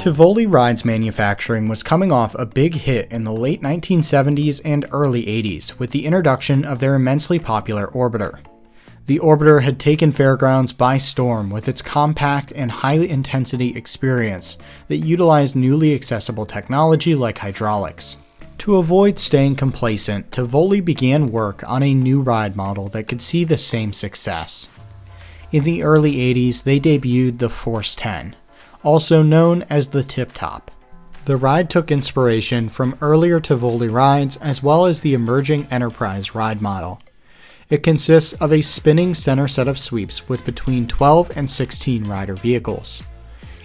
Tivoli Rides manufacturing was coming off a big hit in the late 1970s and early 80s with the introduction of their immensely popular Orbiter. The Orbiter had taken fairgrounds by storm with its compact and high-intensity experience that utilized newly accessible technology like hydraulics. To avoid staying complacent, Tivoli began work on a new ride model that could see the same success. In the early 80s, they debuted the Force 10, also known as the Tip Top. The ride took inspiration from earlier Tivoli rides as well as the emerging Enterprise ride model. It consists of a spinning center set of sweeps with between 12 and 16 rider vehicles.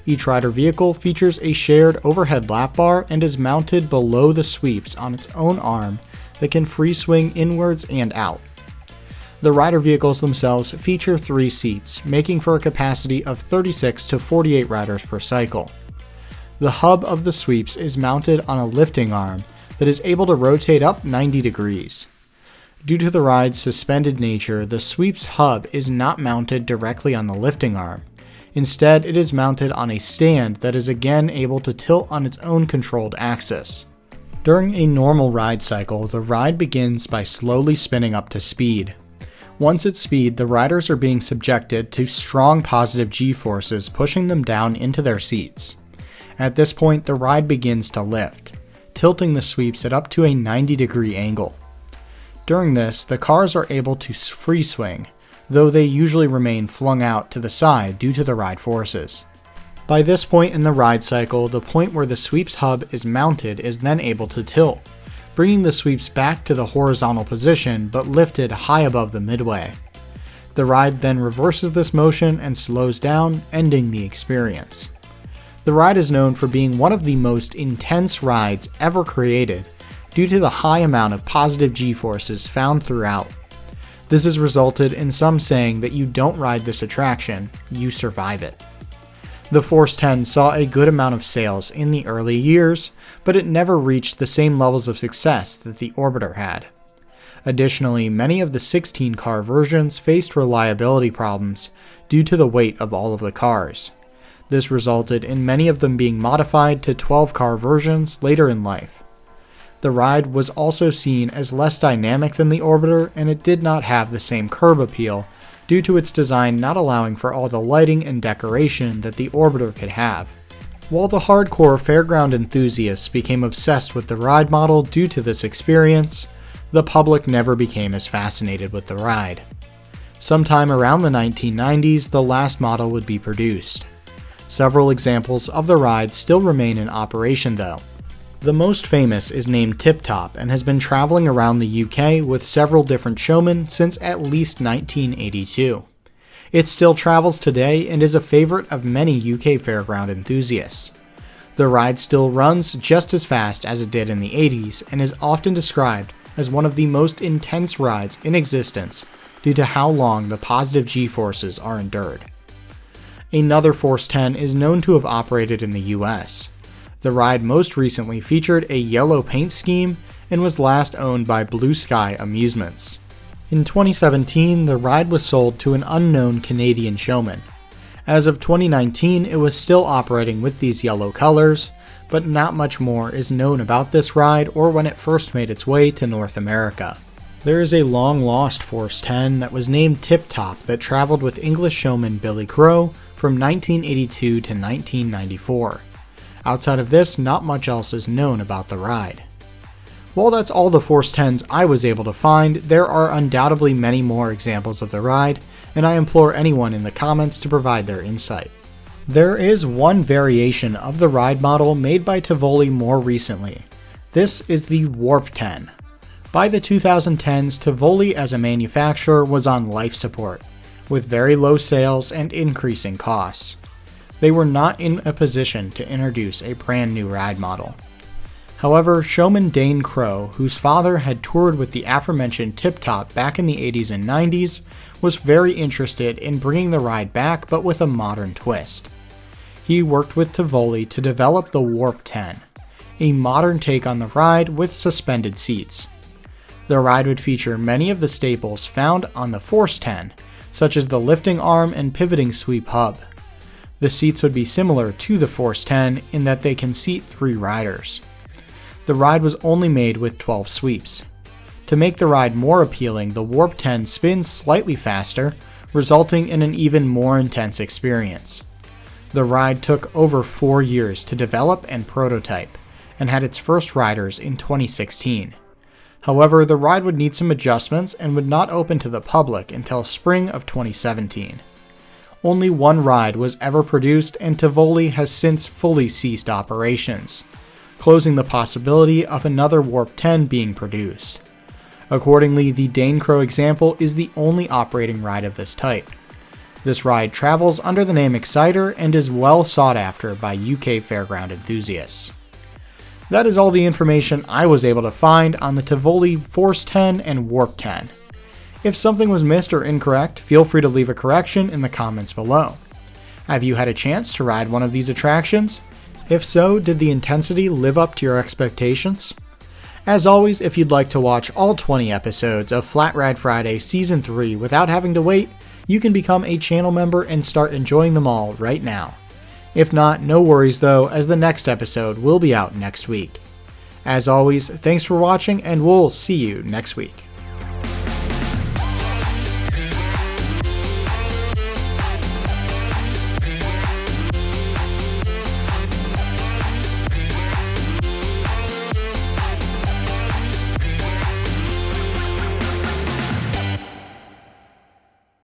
Each rider vehicle features a shared overhead lap bar and is mounted below the sweeps on its own arm that can free swing inwards and out. The rider vehicles themselves feature 3 seats, making for a capacity of 36 to 48 riders per cycle. The hub of the sweeps is mounted on a lifting arm that is able to rotate up 90 degrees. Due to the ride's suspended nature, the sweep's hub is not mounted directly on the lifting arm. Instead, it is mounted on a stand that is again able to tilt on its own controlled axis. During a normal ride cycle, the ride begins by slowly spinning up to speed. Once at speed, the riders are being subjected to strong positive G-forces pushing them down into their seats. At this point, the ride begins to lift, tilting the sweeps at up to a 90-degree angle. During this, the cars are able to free swing, though they usually remain flung out to the side due to the ride forces. By this point in the ride cycle, the point where the sweep's hub is mounted is then able to tilt, bringing the sweeps back to the horizontal position but lifted high above the midway. The ride then reverses this motion and slows down, ending the experience. The ride is known for being one of the most intense rides ever created, due to the high amount of positive G-forces found throughout. This has resulted in some saying that you don't ride this attraction, you survive it. The Force 10 saw a good amount of sales in the early years, but it never reached the same levels of success that the Orbiter had. Additionally, many of the 16-car versions faced reliability problems due to the weight of all of the cars. This resulted in many of them being modified to 12-car versions later in life. The ride was also seen as less dynamic than the Orbiter, and it did not have the same curb appeal due to its design not allowing for all the lighting and decoration that the Orbiter could have. While the hardcore fairground enthusiasts became obsessed with the ride model due to this experience, the public never became as fascinated with the ride. Sometime around the 1990s, the last model would be produced. Several examples of the ride still remain in operation though. The most famous is named Tip Top and has been traveling around the UK with several different showmen since at least 1982. It still travels today and is a favorite of many UK fairground enthusiasts. The ride still runs just as fast as it did in the 80s and is often described as one of the most intense rides in existence due to how long the positive G-forces are endured. Another Force 10 is known to have operated in the US. The ride most recently featured a yellow paint scheme and was last owned by Blue Sky Amusements. In 2017, the ride was sold to an unknown Canadian showman. As of 2019, it was still operating with these yellow colors, but not much more is known about this ride or when it first made its way to North America. There is a long-lost Force 10 that was named Tip Top that traveled with English showman Billy Crow from 1982 to 1994. Outside of this, not much else is known about the ride. While that's all the Force 10s I was able to find, there are undoubtedly many more examples of the ride, and I implore anyone in the comments to provide their insight. There is one variation of the ride model made by Tivoli more recently. This is the Warp 10. By the 2010s, Tivoli as a manufacturer was on life support, with very low sales and increasing costs. They were not in a position to introduce a brand new ride model. However, showman Dane Crow, whose father had toured with the aforementioned Tip Top back in the 80s and 90s, was very interested in bringing the ride back but with a modern twist. He worked with Tivoli to develop the Warp 10, a modern take on the ride with suspended seats. The ride would feature many of the staples found on the Force 10, such as the lifting arm and pivoting sweep hub. The seats would be similar to the Force 10 in that they can seat 3 riders. The ride was only made with 12 sweeps. To make the ride more appealing, the Warp 10 spins slightly faster, resulting in an even more intense experience. The ride took over 4 years to develop and prototype, and had its first riders in 2016. However, the ride would need some adjustments and would not open to the public until spring of 2017. Only one ride was ever produced, and Tivoli has since fully ceased operations, closing the possibility of another Warp 10 being produced. Accordingly, the Dane Crow example is the only operating ride of this type. This ride travels under the name Exciter and is well sought after by UK fairground enthusiasts. That is all the information I was able to find on the Tivoli Force 10 and Warp 10. If something was missed or incorrect, feel free to leave a correction in the comments below. Have you had a chance to ride one of these attractions? If so, did the intensity live up to your expectations? As always, if you'd like to watch all 20 episodes of Flat Ride Friday Season 3 without having to wait, you can become a channel member and start enjoying them all right now. If not, no worries though, as the next episode will be out next week. As always, thanks for watching, and we'll see you next week.